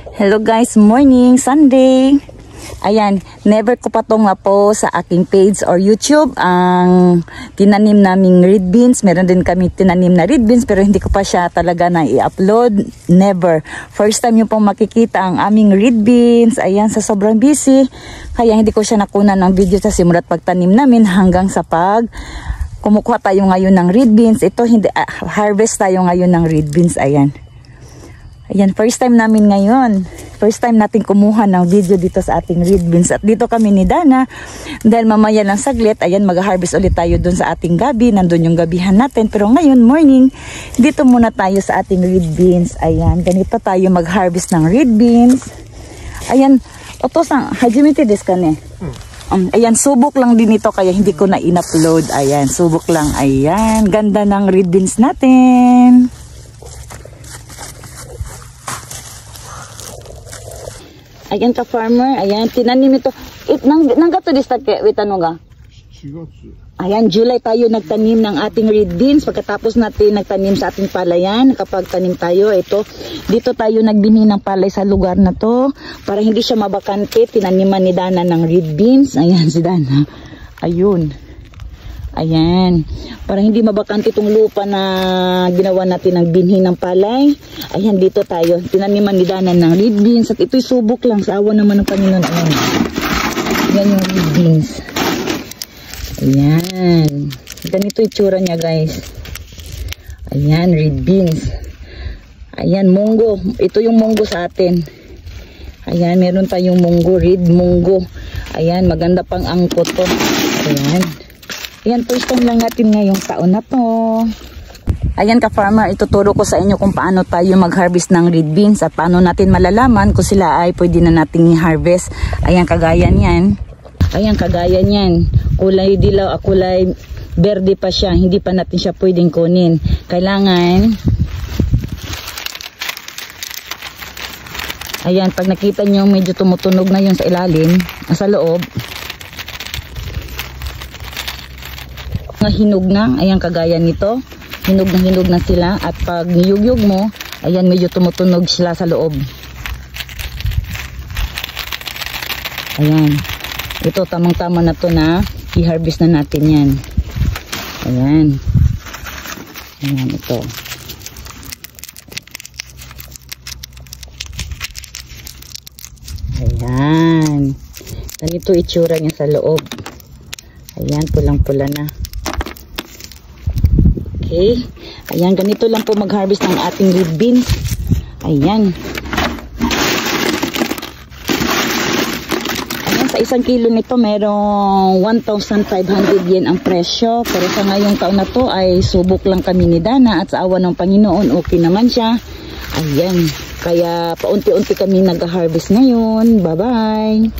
Hello guys, morning, Sunday. Ayan, never ko pa tong po sa aking page or YouTube ang tinanim naming red beans. Meron din kami tinanim na red beans pero hindi ko pa siya talaga na i-upload. Never. First time yung pong makikita ang aming red beans. Ayan, sa sobrang busy. Kaya hindi ko siya nakunan ng video sa simulat pagtanim namin hanggang sa kumukuha tayo ngayon ng red beans. Ito, harvest tayo ngayon ng red beans. Ayan. Ayan, first time namin ngayon. First time natin kumuha ng video dito sa ating red beans. At dito kami ni Dana. Dahil mamaya lang saglit, ayan, mag-harvest ulit tayo dun sa ating gabi. Nandun yung gabihan natin. Pero ngayon, morning, dito muna tayo sa ating red beans. Ayan, ganito tayo mag-harvest ng red beans. Ayan, otosang, hajimite desu ka ne? Ayan, subok lang din ito kaya hindi ko na in-upload. Ayan, subok lang. Ayan, ganda ng red beans natin. Ayan ka farmer, ayan, tinanim ito. Nanggato di stake, wait ano ga? Ayan, July tayo nagtanim ng ating red beans. Pagkatapos natin nagtanim sa ating palayan, kapag tanim tayo, ito, dito tayo nagbini ng palay sa lugar na to. Para hindi siya mabakante, tinaniman ni Dana ng red beans. Ayan si Dana. Ayun. Ayan. Para hindi mabakante itong lupa na ginawa natin ng binhi ng palay. Ayan, dito tayo. Tinaniman ni Dana ng red beans. At ito'y subok lang sa awa naman ng Panginoon. Ayan. Ayan yung red beans. Ayan. Ganito itsura niya, guys. Ayan, red beans. Ayan, munggo. Ito yung munggo sa atin. Ayan, meron tayong munggo, red munggo. Ayan, maganda pang angkot to. Ayan. Ayan, first time lang natin ngayong taon na to. Ayan ka-farmer, ituturo ko sa inyo kung paano tayo mag-harvest ng red beans at paano natin malalaman kung sila ay pwede na nating i-harvest. Ayan, kagaya niyan. Ayan, kagaya niyan. Kulay dilaw, kulay berde pa siya. Hindi pa natin siya pwedeng kunin. Kailangan, ayan, pag nakita nyo medyo tumutunog na yun sa ilalim, sa loob, hinog na, ayan kagaya nito, hinog na sila. At pag niyugyug mo, ayan medyo tumutunog sila sa loob. Ayan, ito tamang tama na to na i-harvest na natin yan. Ayan, ayan ito. Ayan, ganito itsura niya sa loob. Ayan, pulang-pula na. Okay. Ayan, ganito lang po mag-harvest ng ating red beans. Ayan. Ayan, sa 1 kilo nito merong 1,500 yen ang presyo. Pero sa ngayong taon na to ay subok lang kami ni Dana at sa awa ng Panginoon okay naman siya. Ayan. Kaya paunti-unti kami nag-harvest ngayon. Bye-bye.